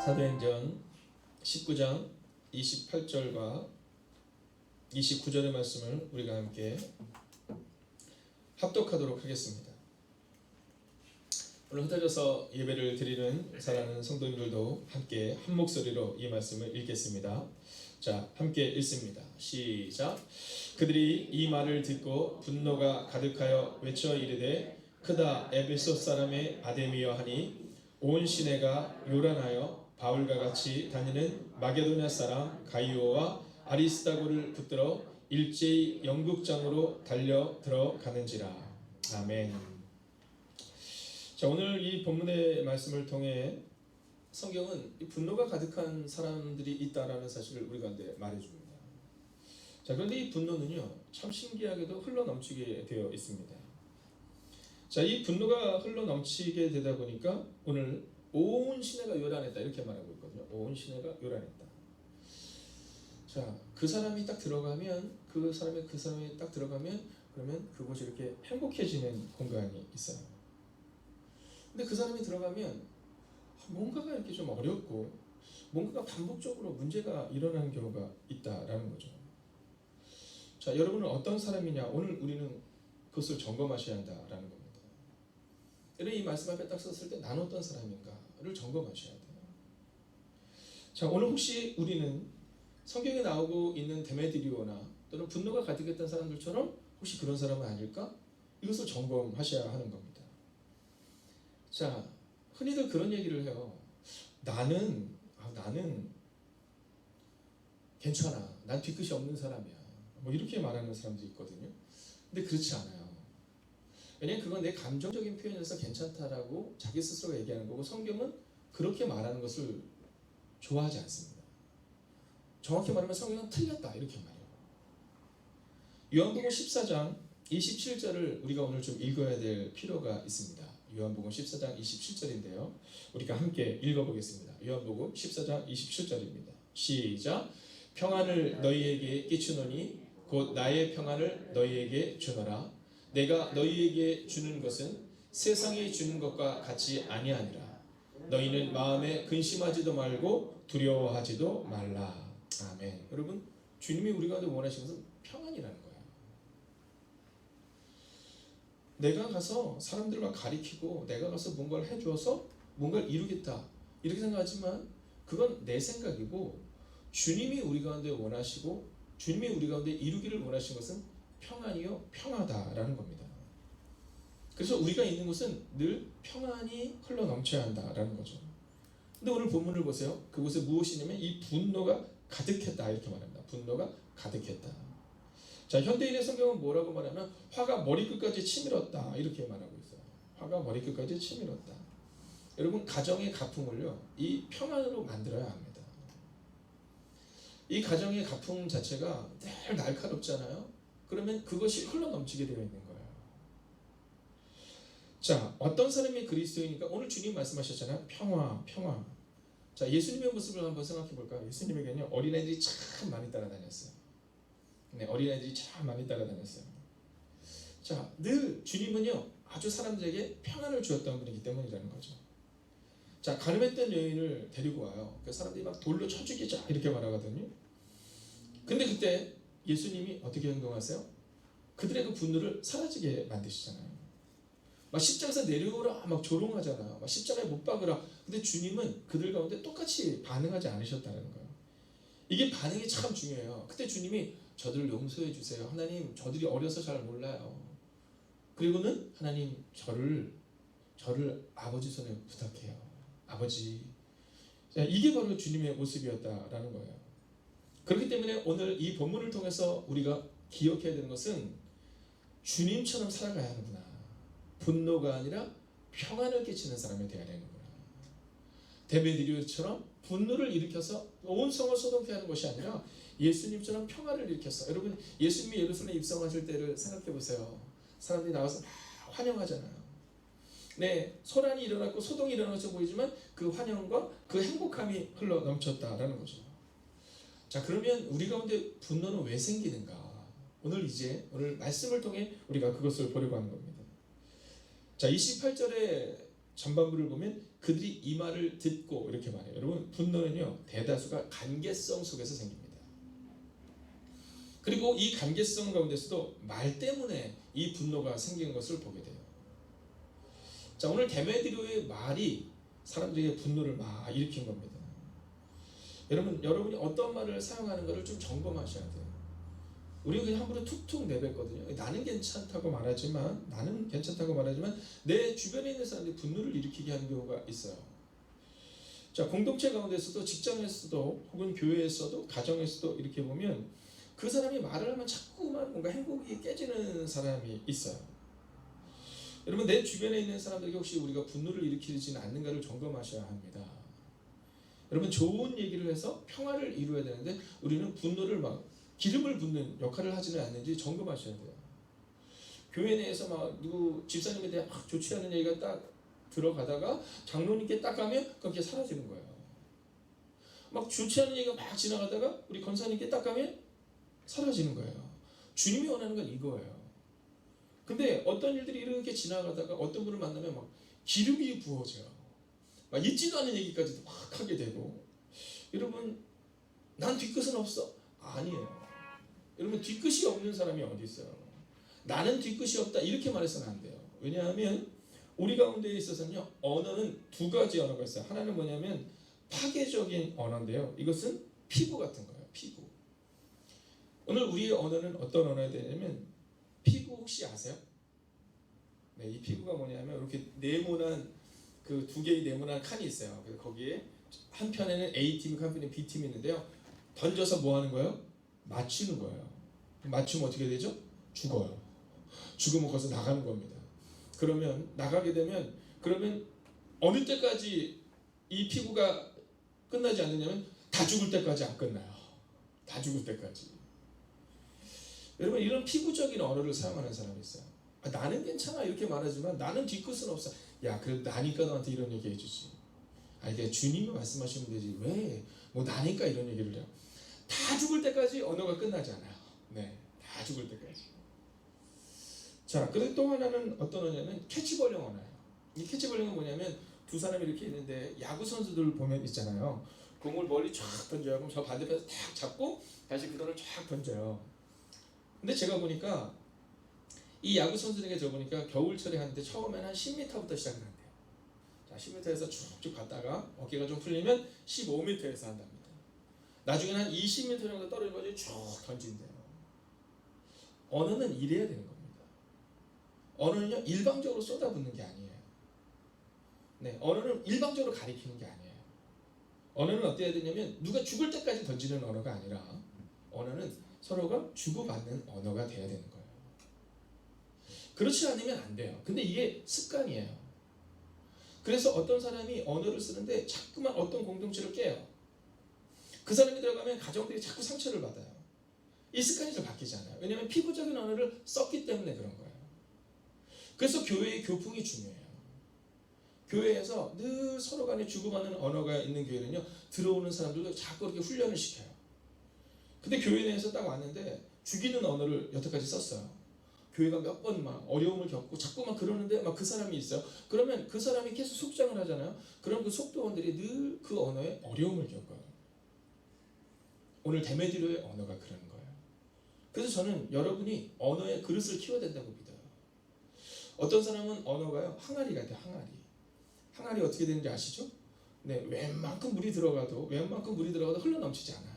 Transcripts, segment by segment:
사도행전 19장 28절과 29절의 말씀을 우리가 함께 합독하도록 하겠습니다. 오늘 흩어져서 예배를 드리는 사랑하는 성도님들도 함께 한 목소리로 이 말씀을 읽겠습니다. 자, 함께 읽습니다. 시작. 그들이 이 말을 듣고 분노가 가득하여 외쳐 이르되 크다 에베소 사람의 아데미여 하니 온 시내가 요란하여 바울과 같이 다니는 마게도냐 사람 가이오와 아리스다고를 붙들어 일제히 영국장으로 달려 들어가는지라. 아멘. 자, 오늘 이 본문의 말씀을 통해 성경은 이 분노가 가득한 사람들이 있다라는 사실을 우리 가운데 말해줍니다. 자, 그런데 이 분노는요, 참 신기하게도 흘러넘치게 되어 있습니다. 자, 이 분노가 흘러넘치게 되다 보니까 오늘 온 시내가 요란했다 이렇게 말하고 있거든요. 온 시내가 요란했다. 자, 그 사람이 딱 들어가면 그러면 그곳이 이렇게 행복해지는 공간이 있어요. 근데 그 사람이 들어가면 뭔가가 이렇게 좀 어렵고 뭔가가 반복적으로 문제가 일어나는 경우가 있다라는 거죠. 자, 여러분은 어떤 사람이냐? 오늘 우리는 그것을 점검하셔야 한다라는 겁니다. 여러분, 이 말씀 앞에 딱 썼을 때 난 어떤 사람인가를 점검하셔야 돼요. 자, 오늘 혹시 우리는 성경에 나오고 있는 데메드리오나 또는 분노가 가득했던 사람들처럼 혹시 그런 사람은 아닐까? 이것을 점검하셔야 하는 겁니다. 자, 흔히들 그런 얘기를 해요. 나는 괜찮아. 난 뒤끝이 없는 사람이야. 뭐 이렇게 말하는 사람도 있거든요. 근데 그렇지 않아요. 왜냐하면 그건 내 감정적인 표현에서 괜찮다라고 자기 스스로가 얘기하는 거고, 성경은 그렇게 말하는 것을 좋아하지 않습니다. 정확히 말하면 성경은 틀렸다 이렇게 말해요. 요한복음 14장 27절을 우리가 오늘 좀 읽어야 될 필요가 있습니다. 요한복음 14장 27절인데요. 우리가 함께 읽어보겠습니다. 요한복음 14장 27절입니다. 시작. 평안을 너희에게 끼치노니 곧 나의 평안을 너희에게 주노라. 내가 너희에게 주는 것은 세상이 주는 것과 같이 아니하니라. 너희는 마음에 근심하지도 말고 두려워하지도 말라. 아멘. 여러분, 주님이 우리 가운데 원하시는 것은 평안이라는 거예요. 내가 가서 사람들과 가리키고 내가 가서 뭔가를 해주어서 뭔가를 이루겠다 이렇게 생각하지만 그건 내 생각이고, 주님이 우리 가운데 원하시고 주님이 우리 가운데 이루기를 원하신 것은 평안이요 평화다라는 겁니다. 그래서 우리가 있는 곳은 늘 평안이 흘러 넘쳐야 한다라는 거죠. 근데 오늘 본문을 보세요. 그곳에 무엇이냐면 이 분노가 가득했다 이렇게 말합니다. 분노가 가득했다. 자, 현대인의 성경은 뭐라고 말하면 화가 머리끝까지 치밀었다 이렇게 말하고 있어요. 화가 머리끝까지 치밀었다. 여러분, 가정의 가풍을요 이 평안으로 만들어야 합니다. 이 가정의 가풍 자체가 늘 날카롭잖아요. 그러면 그것이 흘러넘치게 되어 있는 거예요. 자, 어떤 사람이 그리스도이니까 오늘 주님 말씀하셨잖아요. 평화. 자, 예수님의 모습을 한번 생각해 볼까요? 예수님에게는요 어린아이들이 참 많이 따라다녔어요. 네, 어린아이들이 참 많이 따라다녔어요. 자, 늘 주님은요 아주 사람들에게 평안을 주었던 분이기 때문이라는 거죠. 자, 가늠했던 여인을 데리고 와요. 그 사람들이 막 돌로 쳐 죽이자 이렇게 말하거든요. 근데 그때 예수님이 어떻게 행동하세요? 그들의 그 분노를 사라지게 만드시잖아요. 막 십자가에서 내려오라 막 조롱하잖아요. 막 십자가에 못 박으라. 근데 주님은 그들 가운데 똑같이 반응하지 않으셨다는 거예요. 이게 반응이 참 중요해요. 그때 주님이 저들을 용서해 주세요. 하나님, 저들이 어려서 잘 몰라요. 그리고는 하나님, 저를 아버지 손에 부탁해요. 아버지. 자, 이게 바로 주님의 모습이었다라는 거예요. 그렇기 때문에 오늘 이 본문을 통해서 우리가 기억해야 되는 것은 주님처럼 살아가야 하는구나. 분노가 아니라 평안을 끼치는 사람이 되어야 되는구나. 데메드리오처럼 분노를 일으켜서 온 성을 소동케 하는 것이 아니라 예수님처럼 평안을 일으켰어. 여러분, 예수님이 예루살렘에 입성하실 때를 생각해 보세요. 사람들이 나와서 막 환영하잖아요. 네, 소란이 일어났고 소동이 일어난 것처럼 보이지만 그 환영과 그 행복함이 흘러 넘쳤다라는 거죠. 자, 그러면 우리 가운데 분노는 왜 생기는가? 오늘 말씀을 통해 우리가 그것을 보려고 하는 겁니다. 자, 28절에 전반부를 보면 그들이 이 말을 듣고 이렇게 말해요. 여러분 분노는요 대다수가 관계성 속에서 생깁니다. 그리고 이 관계성 가운데서도 말 때문에 이 분노가 생긴 것을 보게 돼요. 자, 오늘 데메드리오의 말이 사람들에게 분노를 막 일으킨 겁니다. 여러분이 어떤 말을 사용하는 것을 좀 점검하셔야 돼요. 우리가 그냥 함부로 툭툭 내뱉거든요. 나는 괜찮다고 말하지만 내 주변에 있는 사람들이 분노를 일으키게 하는 경우가 있어요. 자, 공동체 가운데서도 직장에서도 혹은 교회에서도 가정에서도 이렇게 보면 그 사람이 말을 하면 자꾸만 뭔가 행복이 깨지는 사람이 있어요. 여러분 내 주변에 있는 사람들에게 혹시 우리가 분노를 일으키지는 않는가를 점검하셔야 합니다. 여러분 좋은 얘기를 해서 평화를 이루어야 되는데 우리는 분노를 막 기름을 붓는 역할을 하지는 않는지 점검하셔야 돼요. 교회 내에서 막 누구 집사님에 대해 막 좋지 않은 얘기가 딱 들어가다가 장로님께 딱 가면 그게 사라지는 거예요. 막 좋지 않은 얘기가 막 지나가다가 우리 권사님께 딱 가면 사라지는 거예요. 주님이 원하는 건 이거예요. 근데 어떤 일들이 이렇게 지나가다가 어떤 분을 만나면 막 기름이 부어져요. 막 있지도 않은 얘기까지도 막 하게 되고. 여러분 난 뒤끝은 없어? 아니에요. 여러분 뒤끝이 없는 사람이 어디 있어요? 나는 뒤끝이 없다 이렇게 말해서는 안 돼요. 왜냐하면 우리 가운데 있어서는요 언어는 두 가지 언어가 있어요. 하나는 뭐냐면 파괴적인 언어인데요. 이것은 피부 같은 거예요. 피부. 오늘 우리의 언어는 어떤 언어가 되냐면 피구 혹시 아세요? 네, 이 피구가 뭐냐면 이렇게 네모난 그 두 개의 네모난 칸이 있어요. 그래서 거기에 한 편에는 A팀, 한 편에 B팀이 있는데요. 던져서 뭐 하는 거예요? 맞추는 거예요. 맞추면 어떻게 되죠? 죽어요. 죽으면 거기서 나가는 겁니다. 그러면 나가게 되면 그러면 어느 때까지 이 피구가 끝나지 않느냐면 다 죽을 때까지 안 끝나요. 다 죽을 때까지. 여러분 이런 피부적인 언어를 사용하는 사람이 있어요. 나는 괜찮아 이렇게 말하지만 나는 뒤끝은 없어. 야 그래도 나니까 너한테 이런 얘기 해주지. 이게 주님이 말씀하시면 되지 왜 뭐 나니까 이런 얘기를 해요. 다 죽을 때까지 언어가 끝나지 않아요. 네, 다 죽을 때까지. 자, 그리고 또 하나는 어떤 언어냐면 캐치볼링 언어예요. 이 캐치볼링은 뭐냐면 두 사람이 이렇게 있는데 야구 선수들 보면 있잖아요. 공을 멀리 쫙 던져요. 그럼 저 반대편에서 탁 잡고 다시 그 공을 쫙 던져요. 근데 제가 보니까 이 야구 선수들에게 들어보니까 겨울철에 하는데 처음에는 한 10m부터 시작을 한대요. 자, 10m에서 쭉쭉 갔다가 어깨가 좀 풀리면 15m에서 한답니다. 나중에는 한 20m 정도 떨어진 거지 쭉 던진대요. 언어는 이래야 되는 겁니다. 언어는요 일방적으로 쏟아붓는 게 아니에요. 네, 언어는 일방적으로 가리키는 게 아니에요. 언어는 어때야 되냐면 누가 죽을 때까지 던지는 언어가 아니라 언어는 서로가 주고받는 언어가 돼야 되는 거예요. 그렇지 않으면 안 돼요. 근데 이게 습관이에요. 그래서 어떤 사람이 언어를 쓰는데 자꾸만 어떤 공동체를 깨요. 그 사람이 들어가면 가정들이 자꾸 상처를 받아요. 이 습관이 잘 바뀌지 않아요. 왜냐하면 피부적인 언어를 썼기 때문에 그런 거예요. 그래서 교회의 교풍이 중요해요. 교회에서 늘 서로 간에 주고받는 언어가 있는 교회는요 들어오는 사람들도 자꾸 이렇게 훈련을 시켜요. 근데 교회 내에서 딱 왔는데 죽이는 언어를 여태까지 썼어요. 교회가 몇 번 막 어려움을 겪고 자꾸만 그러는데 막 그 사람이 있어요. 그러면 그 사람이 계속 속장을 하잖아요. 그럼 그 속도원들이 늘 그 언어에 어려움을 겪어요. 오늘 데메드리오의 언어가 그런 거예요. 그래서 저는 여러분이 언어의 그릇을 키워야 된다고 믿어요. 어떤 사람은 언어가요 항아리 같아요. 항아리 어떻게 되는지 아시죠? 네, 웬만큼 물이 들어가도 흘러 넘치지 않아요.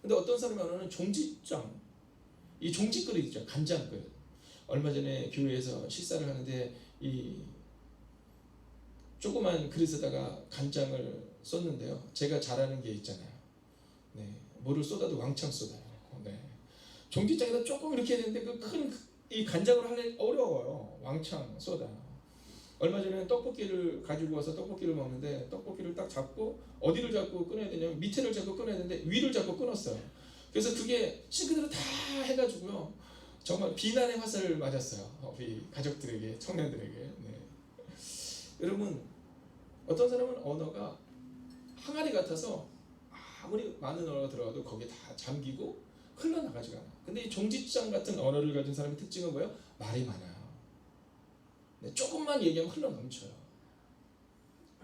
근데 어떤 사람의 언어는 종지장, 이 종지 그릇 있죠, 간장 그릇. 얼마 전에 교회에서 식사를 하는데 이 조그만 그릇에다가 간장을 쏟는데요. 제가 잘하는 게 있잖아요. 네, 물을 쏟아도 왕창 쏟아요. 네, 종지장에다 조금 이렇게 해야 되는데 그 큰 이 간장을 하려 어려워요. 왕창 쏟아요. 얼마 전에 떡볶이를 가지고 와서 떡볶이를 먹는데 떡볶이를 딱 잡고 어디를 잡고 끊어야 되냐면 밑에를 잡고 끊어야 되는데 위를 잡고 끊었어요. 그래서 그게 싱크대로 다 해가지고요 정말 비난의 화살을 맞았어요. 우리 가족들에게, 청년들에게. 네. 여러분 어떤 사람은 언어가 항아리 같아서 아무리 많은 언어가 들어가도 거기에 다 잠기고 흘러나가지가 않아요. 근데 이 종지장 같은 언어를 가진 사람의 특징은 뭐예요? 말이 많아요. 네, 조금만 얘기하면 흘러 넘쳐요.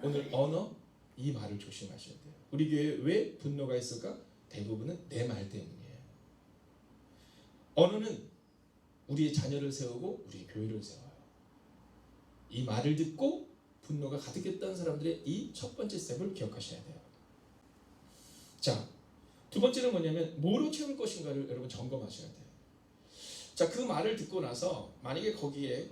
오늘 언어 이 말을 조심하셔야 돼요. 우리 교회에 왜 분노가 있을까? 대부분은 내 말 때문이에요. 언어는 우리의 자녀를 세우고 우리 교회를 세워요. 이 말을 듣고 분노가 가득했던 사람들의 이 첫 번째 스텝을 기억하셔야 돼요. 자, 두 번째는 뭐냐면 뭐로 채울 것인가를 여러분 점검하셔야 돼요. 자, 그 말을 듣고 나서 만약에 거기에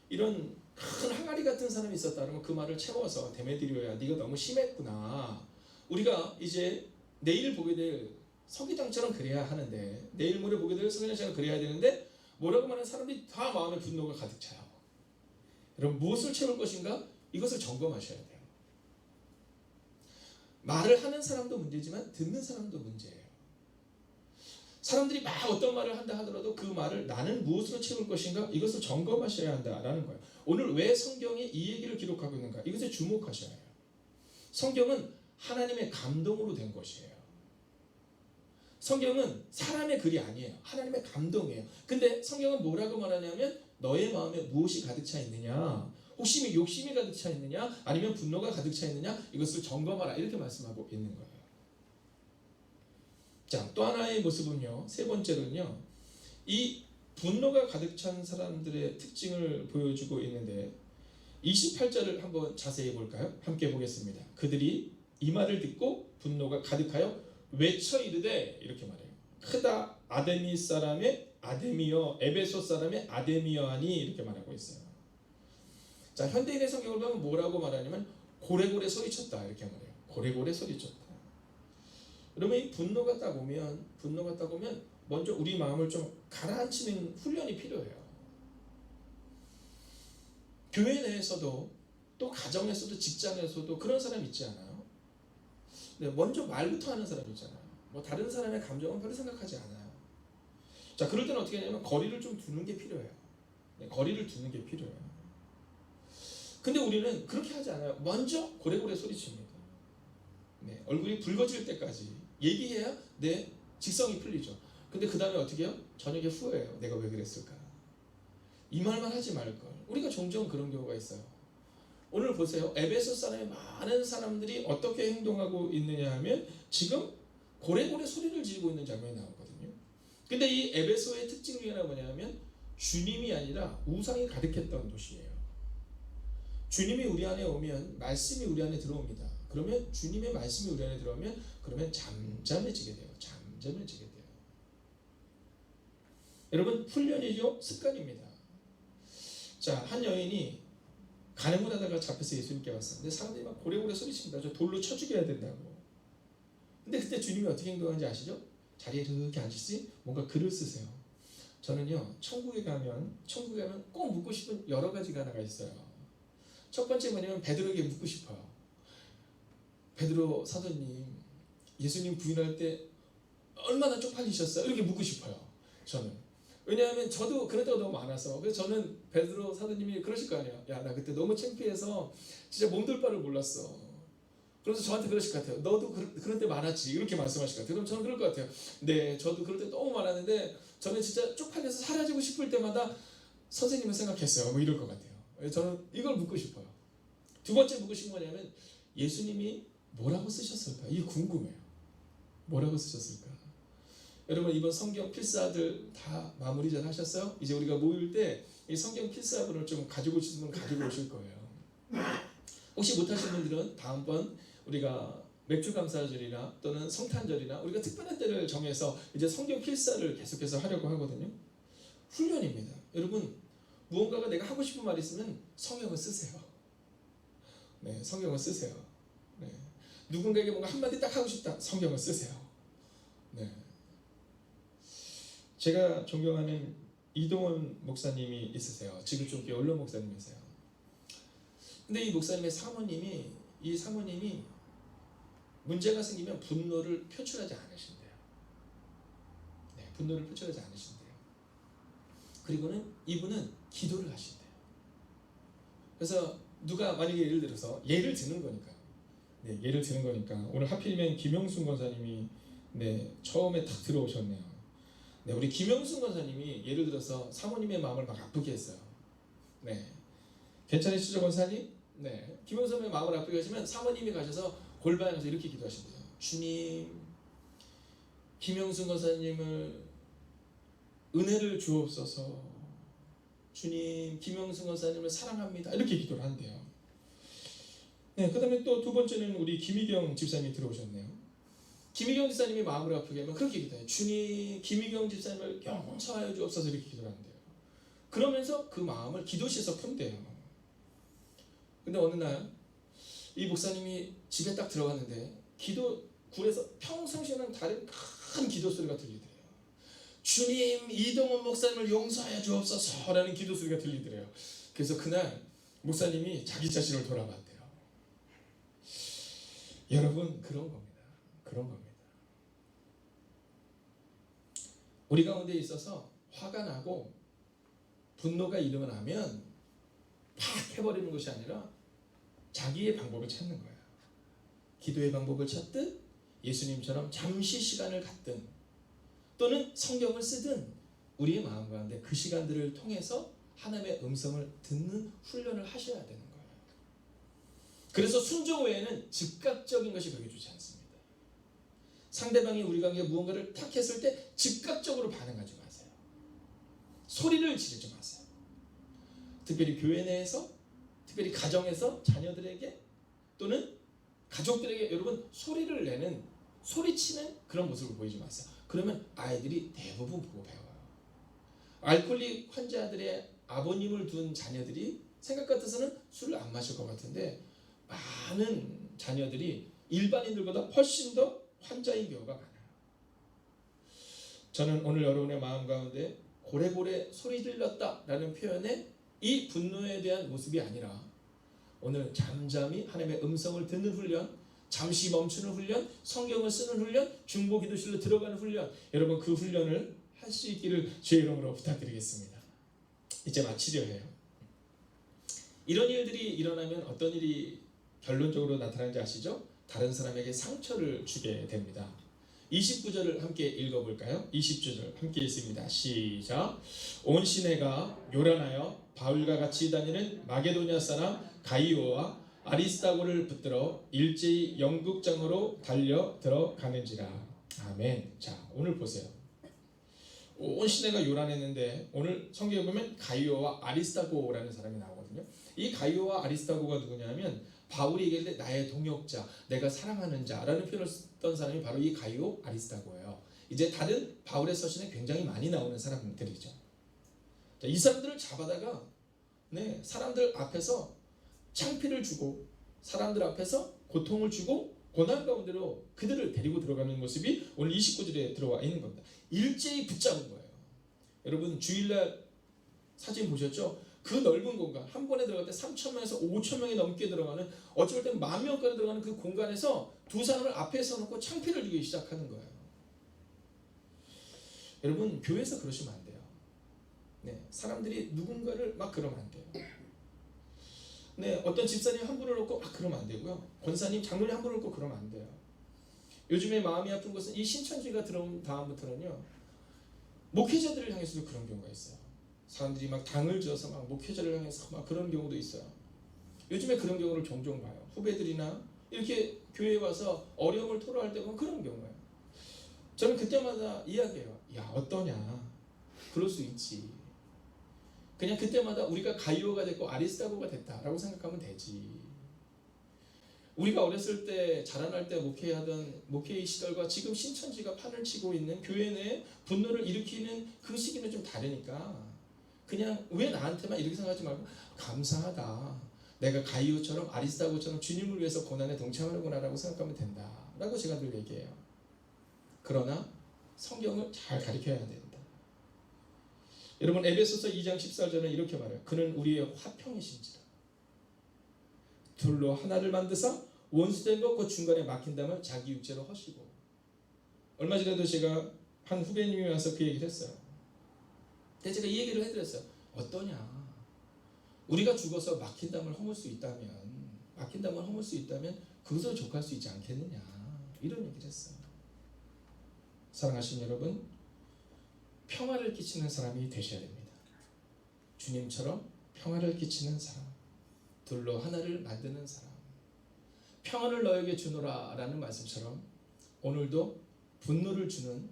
이런 큰 항아리 같은 사람이 있었다 그러면 그 말을 채워서 데메드리오야, 네가 너무 심했구나. 우리가 이제 내일 보게 될 서기장처럼 그래야 하는데, 내일 모레 보게 될 서기장처럼 그래야 되는데 뭐라고 말하는 사람들이 다 마음에 분노가 가득 차요. 여러분 무엇을 채울 것인가? 이것을 점검하셔야 돼요. 말을 하는 사람도 문제지만 듣는 사람도 문제예요. 사람들이 막 어떤 말을 한다 하더라도 그 말을 나는 무엇으로 채울 것인가? 이것을 점검하셔야 한다라는 거예요. 오늘 왜 성경이 이 얘기를 기록하고 있는가? 이것에 주목하셔야 해요. 성경은 하나님의 감동으로 된 것이에요. 성경은 사람의 글이 아니에요. 하나님의 감동이에요. 근데 성경은 뭐라고 말하냐면 너의 마음에 무엇이 가득 차 있느냐? 혹시 욕심이 가득 차 있느냐? 아니면 분노가 가득 차 있느냐? 이것을 점검하라. 이렇게 말씀하고 있는 거예요. 자, 또 하나의 모습은요. 세 번째로는요. 이 분노가 가득 찬 사람들의 특징을 보여주고 있는데 28절을 한번 자세히 볼까요? 함께 보겠습니다. 그들이 이 말을 듣고 분노가 가득하여 외쳐 이르되 이렇게 말해요. 크다 아데미 사람의 아데미여 에베소 사람의 아데미여하니 이렇게 말하고 있어요. 자, 현대인의 성경을 보면 뭐라고 말하냐면 고래고래 소리쳤다 이렇게 말해요. 고래고래 소리쳤다. 그러면 이 분노가 딱 오면 먼저 우리 마음을 좀 가라앉히는 훈련이 필요해요. 교회 내에서도 또 가정에서도 직장에서도 그런 사람 있지 않아요? 네, 먼저 말부터 하는 사람 있잖아요. 뭐 다른 사람의 감정은 별로 생각하지 않아요. 자, 그럴 때는 어떻게 하냐면 거리를 좀 두는 게 필요해요. 네, 거리를 두는 게 필요해요. 근데 우리는 그렇게 하지 않아요. 먼저 고래고래 소리칩니다. 네, 얼굴이 붉어질 때까지 얘기해야 내 직성이 풀리죠. 근데 그 다음에 어떻게 해요? 저녁에 후회해요. 내가 왜 그랬을까? 이 말만 하지 말걸. 우리가 종종 그런 경우가 있어요. 오늘 보세요. 에베소 사람의 많은 사람들이 어떻게 행동하고 있느냐 하면 지금 고래고래 소리를 지르고 있는 장면이 나오거든요. 근데 이 에베소의 특징 중에 하나가 뭐냐면 주님이 아니라 우상이 가득했던 도시예요. 주님이 우리 안에 오면 말씀이 우리 안에 들어옵니다. 그러면 주님의 말씀이 우리 안에 들어오면 그러면 잠잠해지게 돼요. 잠잠해지게 돼요. 여러분 훈련이죠. 습관입니다. 자, 한 여인이 간음을 하다가 잡혀서 예수님께 왔어요. 근데 사람들이 막 고래고래 소리칩니다. 저 돌로 쳐 죽여야 된다고. 근데 그때 주님이 어떻게 행동하는지 아시죠? 자리에 이렇게 앉으시 뭔가 글을 쓰세요. 저는요 천국에 가면 꼭 묻고 싶은 여러 가지가 하나가 있어요. 첫 번째 뭐냐면 베드로에게 묻고 싶어요. 베드로 사도님, 예수님 부인할 때 얼마나 쪽팔리셨어요? 이렇게 묻고 싶어요. 저는. 왜냐하면 저도 그런 때가 너무 많아서. 그래서 저는 베드로 사도님이 그러실 거 아니에요. 야, 나 그때 너무 창피해서 진짜 몸둘 바를 몰랐어. 그래서 저한테 그러실 것 같아요. 너도 그런 때 많았지. 이렇게 말씀하실 것 같아요. 그럼 저는 그럴 것 같아요. 네, 저도 그럴 때 너무 많았는데 저는 진짜 쪽팔려서 사라지고 싶을 때마다 선생님을 생각했어요. 뭐 이럴 것 같아요. 저는 이걸 묻고 싶어요. 두 번째 묻고 싶은 거냐면 예수님이 뭐라고 쓰셨을까? 이게 궁금해요. 뭐라고 쓰셨을까? 여러분 이번 성경 필사들 다 마무리 잘 하셨어요? 이제 우리가 모일 때 이 성경 필사본을 좀 가지고 오실 분은 가지고 오실 거예요. 혹시 못하신 분들은 다음번 우리가 맥주 감사절이나 또는 성탄절이나 우리가 특별한 때를 정해서 이제 성경 필사를 계속해서 하려고 하거든요. 훈련입니다. 여러분 무언가가 내가 하고 싶은 말이 있으면 성경을 쓰세요. 네, 성경을 쓰세요. 네. 누군가에게 뭔가 한마디 딱 하고 싶다. 성경을 쓰세요. 네. 제가 존경하는 이동원 목사님이 있으세요. 지구촌교회 원로 목사님이세요. 근데 이 목사님의 사모님이 문제가 생기면 분노를 표출하지 않으신대요. 네, 분노를 표출하지 않으신대요. 그리고는 이분은 기도를 하신대요. 그래서 누가 만약에 예를 들어서 예를 드는 거니까, 네, 예를 드는 거니까 오늘 하필이면 김영순 권사님이 네 처음에 딱 들어오셨네요. 네, 우리 김영순 권사님이 예를 들어서 사모님의 마음을 막 아프게 했어요. 네, 괜찮으시죠 권사님? 네, 김영삼의 마음을 아프게 하시면 사모님이 가셔서 골반에서 이렇게 기도하신대요. 주님, 김영순 권사님을 은혜를 주옵소서. 주님, 김영순 권사님을 사랑합니다. 이렇게 기도를 한대요. 네, 그 다음에 또 두 번째는 우리 김희경 집사님이 들어오셨네요. 김희경 집사님이 마음을 아프게 하면 그렇게 기도해요. 주님, 김희경 집사님을 용서하여 주옵소서. 이렇게 기도를 한대요. 그러면서 그 마음을 기도실에서 푼대요. 근데 어느 날 이 목사님이 집에 딱 들어갔는데 기도굴에서 평상시에는 다른 큰 기도 소리가 들리더래요. 주님, 이동원 목사님을 용서하여 주옵소서 라는 기도 소리가 들리더래요. 그래서 그날 목사님이 자기 자신을 돌아봤대요. 여러분, 그런 겁니다. 그런 겁니다. 우리 가운데 있어서 화가 나고 분노가 일어나면 팍 해버리는 것이 아니라 자기의 방법을 찾는 거야. 기도의 방법을 찾든 예수님처럼 잠시 시간을 갖든 또는 성경을 쓰든 우리의 마음 가운데 그 시간들을 통해서 하나님의 음성을 듣는 훈련을 하셔야 되는 거예요. 그래서 순종 외에는 즉각적인 것이 그렇게 좋지 않습니다. 상대방이 우리 관계에 무언가를 탁 했을 때 즉각적으로 반응하지 마세요. 소리를 지르지 마세요. 특별히 교회 내에서, 특별히 가정에서 자녀들에게 또는 가족들에게 여러분 소리를 내는, 소리치는 그런 모습을 보이지 마세요. 그러면 아이들이 대부분 보고 배워요. 알코올릭 환자들의 아버님을 둔 자녀들이 생각 같아서는 술을 안 마실 것 같은데 많은 자녀들이 일반인들보다 훨씬 더 환자인 경우가 많아요. 저는 오늘 여러분의 마음 가운데 고래고래 소리 질렀다라는 표현에 이 분노에 대한 모습이 아니라 오늘 잠잠히 하나님의 음성을 듣는 훈련, 잠시 멈추는 훈련, 성경을 쓰는 훈련, 중보 기도실로 들어가는 훈련, 여러분 그 훈련을 할 수 있기를 주의 이름으로 부탁드리겠습니다. 이제 마치려 해요. 이런 일들이 일어나면 어떤 일이 결론적으로 나타나는지 아시죠? 다른 사람에게 상처를 주게 됩니다. 29절을 함께 읽어볼까요? 20절 함께 읽습니다. 시작. 온 시내가 요란하여 바울과 같이 다니는 마게도냐 사람 가이오와 아리스다고를 붙들어 일제히 영국장으로 달려 들어가는지라. 아멘. 자, 오늘 보세요. 온 시내가 요란했는데 오늘 성경에 보면 가이오와 아리스다고라는 사람이 나오거든요. 이 가이오와 아리스다고가 누구냐면 바울이 얘기할 때 나의 동역자, 내가 사랑하는 자라는 표현을 썼던 사람이 바로 이 가이오 아리스다고예요. 이제 다른 바울의 서신에 굉장히 많이 나오는 사람들이죠. 자, 이 사람들을 잡아다가 사람들 앞에서 창피를 주고 사람들 앞에서 고통을 주고 고난 가운데로 그들을 데리고 들어가는 모습이 오늘 29절에 들어와 있는 겁니다. 일제히 붙잡은 거예요. 여러분 주일날 사진 보셨죠? 그 넓은 공간, 한 번에 들어갈 때 3,000명에서 5,000명이 넘게 들어가는, 어쩔 땐 10,000명까지 들어가는 그 공간에서 두 사람을 앞에 서놓고 창피를 주기 시작하는 거예요. 여러분 교회에서 그러시면 안 돼요. 사람들이 누군가를 막 그러면 안 돼요. 어떤 집사님 한 분을 놓고 막 그러면 안 되고요. 권사님, 장로님 한 분을 놓고 그러면 안 돼요. 요즘에 마음이 아픈 것은 이 신천지가 들어온 다음부터는요, 목회자들을 향해서도 그런 경우가 있어요. 사람들이 막 당을 지어서 막 목회자를 향해서 막 그런 경우도 있어요. 요즘에 그런 경우를 종종 봐요. 후배들이나 이렇게 교회에 와서 어려움을 토로할 때 보면 그런 경우예요. 저는 그때마다 이야기해요. 야, 어떠냐? 그럴 수 있지. 그냥 그때마다 우리가 가이오가 됐고 아리스다고가 됐다라고 생각하면 되지. 우리가 어렸을 때 자라날 때 목회하던 목회의 시절과 지금 신천지가 판을 치고 있는 교회 내에 분노를 일으키는 그 시기는 좀 다르니까 그냥 왜 나한테만 이렇게 생각하지 말고 감사하다. 내가 가이오처럼 아리스다고처럼 주님을 위해서 고난에 동참하는구나 라고 생각하면 된다 라고 제가 늘 얘기해요. 그러나 성경을 잘 가르쳐야 된다. 여러분 에베소서 2장 14절은 이렇게 말해요. 그는 우리의 화평이신지라. 둘로 하나를 만드사 원수된 것 그 중간에 막힌다면 자기 육체로 허시고. 얼마 전에도 제가 한 후배님이 와서 그 얘기를 했어요. 근데 제가 이 얘기를 해드렸어요. 어떠냐? 우리가 죽어서 막힌 담을 허물 수 있다면 그것을 족할 수 있지 않겠느냐, 이런 얘기를 했어요. 사랑하시는 여러분, 평화를 끼치는 사람이 되셔야 됩니다. 주님처럼 평화를 끼치는 사람. 둘로 하나를 만드는 사람. 평안을 너에게 주노라 라는 말씀처럼 오늘도 분노를 주는,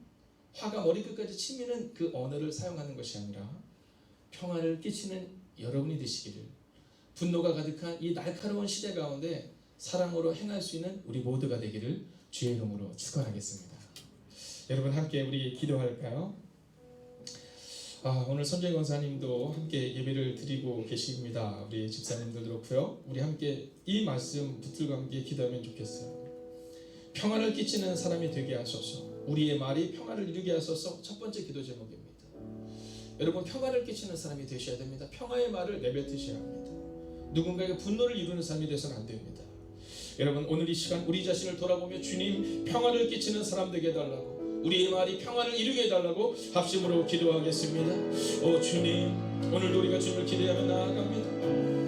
화가 머리끝까지 치미는 그 언어를 사용하는 것이 아니라 평안을 끼치는 여러분이 되시기를, 분노가 가득한 이 날카로운 시대 가운데 사랑으로 행할 수 있는 우리 모두가 되기를 주의 이름으로 축원하겠습니다. 여러분 함께 우리 기도할까요? 오늘 선재 권사님도 함께 예배를 드리고 계십니다. 우리 집사님들도 그렇고요. 우리 함께 이 말씀 붙들고 함께 기도하면 좋겠어요. 평안을 끼치는 사람이 되게 하소서. 우리의 말이 평안을 이루게 하소서. 첫 번째 기도 제목입니다. 여러분 평안을 끼치는 사람이 되셔야 됩니다. 평화의 말을 내뱉으셔야 합니다. 누군가에게 분노를 이루는 사람이 되서는 안 됩니다. 여러분 오늘 이 시간 우리 자신을 돌아보며 주님 평안을 끼치는 사람 되게 해달라고, 우리의 말이 평안을 이루게 해달라고 합심으로 기도하겠습니다. 오 주님, 오늘도 우리가 주님을 기대하며 나아갑니다.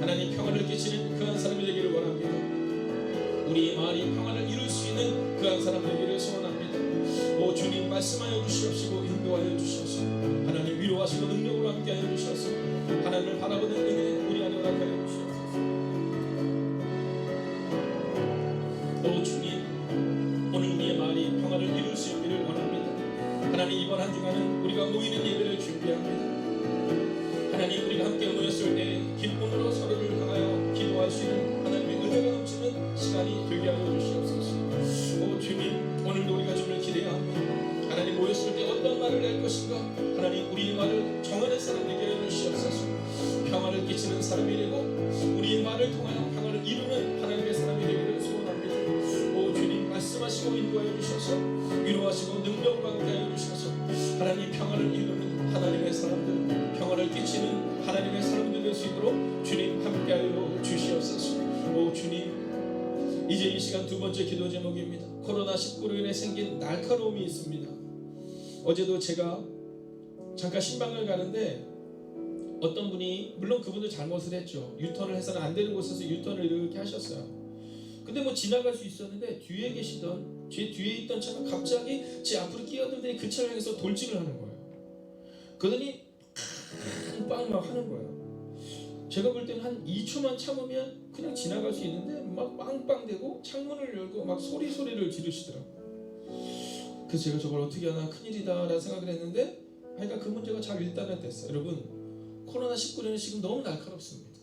하나님 평안을 끼치는 그 한 사람이 되기를 원합니다. 우리의 말이 평안을 이룰 수 있는 그 한 사람 되기를 소원합니다. 오 주님 말씀하여 주시옵시고 인도하여 주시옵소서. 하나님 위로하시고 능력으로 함께하여 주셔서 하나님을 바라보는 은혜 우리 안에 허락하여 주시옵소서. 오 주님, 오늘 우리의 말이 평안을 이룰 수 있기를 원합니다. 하나님 이번 한 주간은 우리가 모이는 예배를 준비합니다. 하나님 우리가 함께 모였을 때 기쁨으로 서로를 향하여 기도할 수 있는 하나님의 은혜가 넘치는 시간이 되게 하여 주시옵소서. 오 주님, 오늘도 우리가 주님을 기대합니다. 하나님 모였을 때 어떤 말을 낼 것인가, 하나님 우리의 말을 정하는 사람 되게 하여 주시옵소서. 평안을 끼치는 사람이 되고 우리의 말을 통하여 평안을 이루는 하나님의 사람이 되기를 소원합니다. 오 주님 말씀하시고 인도하여 주셔서 위로하시고 능력과 함께하여 주셔서 하나님 평안을 이루는 하나님의 사람들, 평안을 끼치는 하나님의 사람들 될 수 있도록 주님 함께하여 주시옵소서. 오 주님, 이제 이 시간 두 번째 기도 제목입니다. 코로나19로 인해 생긴 날카로움이 있습니다. 어제도 제가 잠깐 신방을 가는데 어떤 분이, 물론 그분도 잘못을 했죠. 유턴을 해서는 안 되는 곳에서 유턴을 이렇게 하셨어요. 근데 뭐 지나갈 수 있었는데 뒤에 계시던, 제 뒤에 있던 차가 갑자기 제 앞으로 끼어들더니 그 차를 향해서 돌진을 하는 거예요. 그러더니 빵 막 하는 거예요. 제가 볼 때는 한 2초만 참으면 그냥 지나갈 수 있는데 막 빵빵대고 창문을 열고 막 소리를 지르시더라고요. 그래서 제가 저걸 어떻게 하나, 큰일이다 라는 생각을 했는데 하여간 그 문제가 잘 일단은 됐어요. 여러분 코로나19는 지금 너무 날카롭습니다.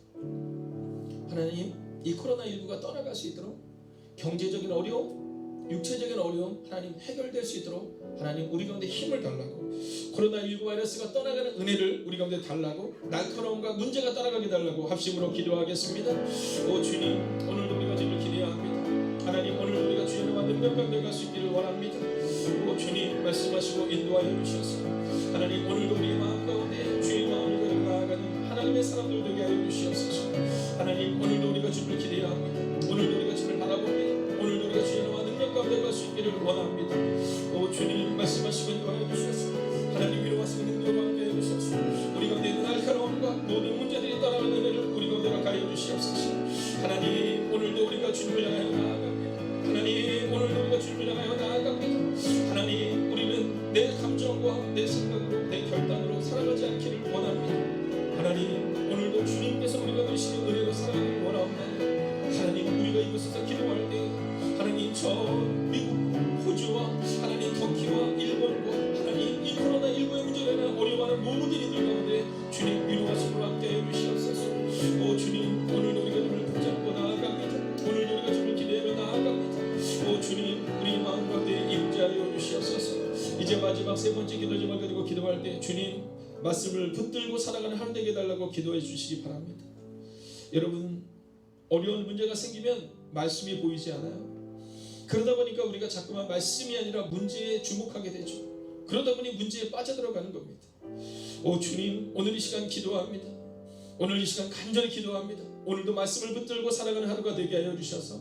하나님 이 코로나19가 떠나갈 수 있도록 경제적인 어려움, 육체적인 어려움 하나님 해결될 수 있도록 하나님 우리 가운데 힘을 달라고, 코로나19 바이러스가 떠나가는 은혜를 우리 가운데 달라고, 날카로움과 문제가 떠나가게 달라고 합심으로 기도하겠습니다. 오 주님, 오늘도 우리가 주님을 기대합니다. 하나님 오늘도 우리가 주의 이름과 능력 가운데 갈 수 있기를 원합니다. 오 주님 말씀하시고 인도하여 주셔서 하나님 오늘도 우리의 마음 가운데 주의 마음을 가지고 나아가는 하나님의 사람들 되게 하여 주시옵소서. 하나님 오늘도 우리가 주님을 기대합니다. 오늘도 우리가 주님을 바라봅니다. 오늘도 우리가 주의 이름과 능력 가운데 갈 수 있기를 원합니다. 오 주님 말씀하시고 인도하여 주셔서 하나님 위로하시고 능력과 함께 해주셔서 우리 가운데 있는 날카로움과 모든 문제들이 떠나가는 은혜를 우리 가운데 가까이 해주시옵소서. 하나님 오늘도 우리가 주님을 향하여 나아갑니다. 하나님 오늘도 우리가 주님을 향하여 나아갑니다. 하나님 우리는 내 감정과 내 생각으로 내 결단으로 살아가지 않기를 원합니다. 하나님 오늘도 주님께서 우리가 주시는 은혜로 살아가기를 원합니다. 하나님 우리가 이곳에서 기도할 때 하나님 저 미국, 호주와 하나님 터키와 일본과 하나님 이 코로나19의 문제로 인해 어려워하는 모든 이들 가운데 주님 위로하시고 함께 해주시옵소서. 오 주님 오늘도 우리가 주님을 붙잡고 나아갑니다. 오늘도 우리가 주님을 기대하며 나아갑니다. 오 주님 우리 마음 가운데 임재하여 주시옵소서. 이제 마지막 세 번째 기도 제목을 가지고 기도할 때 주님 말씀을 붙들고 살아가는 하루 되게 해달라고 기도해 주시기 바랍니다. 여러분 어려운 문제가 생기면 말씀이 보이지 않아요. 그러다 보니까 우리가 자꾸만 말씀이 아니라 문제에 주목하게 되죠. 그러다 보니 문제에 빠져들어가는 겁니다. 오 주님 오늘 이 시간 기도합니다. 오늘 이 시간 간절히 기도합니다. 오늘도 말씀을 붙들고 살아가는 하루가 되게 하여 주셔서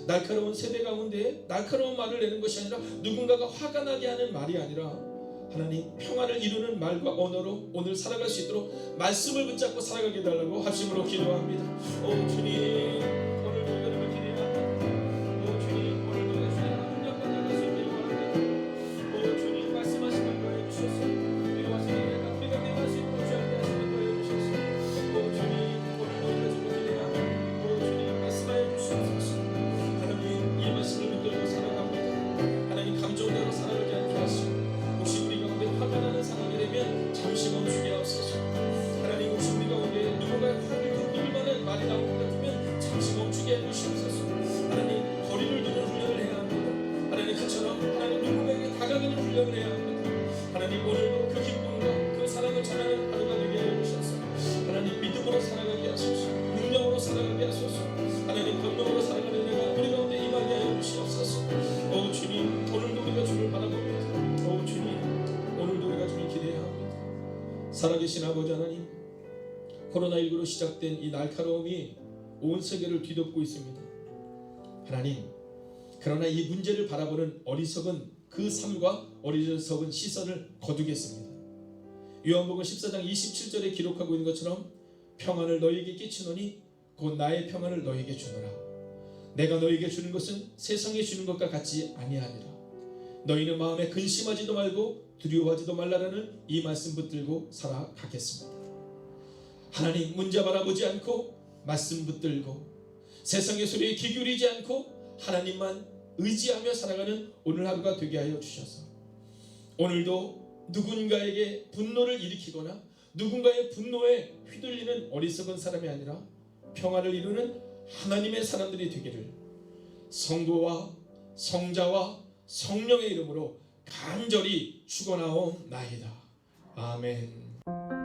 날카로운 세대 가운데 날카로운 말을 내는 것이 아니라 누군가가 화가 나게 하는 말이 아니라 하나님 평안을 이루는 말과 언어로 오늘 살아갈 수 있도록 말씀을 붙잡고 살아가게 해달라고 합심으로 기도합니다. 오 주님 오늘도 여러분을 기대합니다. 오 주님 오늘도 주의 능력과 나갈 수 있기를 원합니다. 오 주님 말씀하시고 인도하여 주셔서 위로하시는 우리가 내 말씀으로 주님께 하시는 인도하여 주셔서 오 주님 오늘도 우리가 주님을 기대합니다. 오 주시옵소서. 하나님 거리를 두는 훈련을 해야 합니다. 하나님 그처럼 하나님 누군가에게 다가가는 훈련을 해야 합니다. 하나님 오늘도 그 기쁨과 그 사랑을 전하는 하루가 되게 하여 주셔서 하나님 믿음으로 살아가게 하소서. 능력으로 살아가게 하소서. 하나님 권능으로 살아가는 내가 우리 가운데 임하게 하여 주시옵소서. 오 주님, 오늘도 우리가 주를 바라봅니다. 오 주님, 오늘도 우리가 주를 기대해야 합니다. 살아계신 아버지 하나님, 코로나19로 시작된 이 날카로움이 온 세계를 뒤덮고 있습니다. 하나님, 그러나 이 문제를 바라보는 어리석은 그 삶과 어리석은 시선을 거두겠습니다. 요한복음 14장 27절에 기록하고 있는 것처럼 평안을 너희에게 끼치노니 곧 나의 평안을 너희에게 주노라. 내가 너희에게 주는 것은 세상에 주는 것과 같지 아니하니라. 너희는 마음에 근심하지도 말고 두려워하지도 말라라는 이 말씀 붙들고 살아가겠습니다. 하나님, 문제 바라보지 않고 말씀 붙들고 세상의 소리에 귀 기울이지 않고 하나님만 의지하며 살아가는 오늘 하루가 되게 하여 주셔서 오늘도 누군가에게 분노를 일으키거나 누군가의 분노에 휘둘리는 어리석은 사람이 아니라 평안을 이루는 하나님의 사람들이 되기를 성도와 성자와 성령의 이름으로 간절히 축원하옵나이다. 아멘.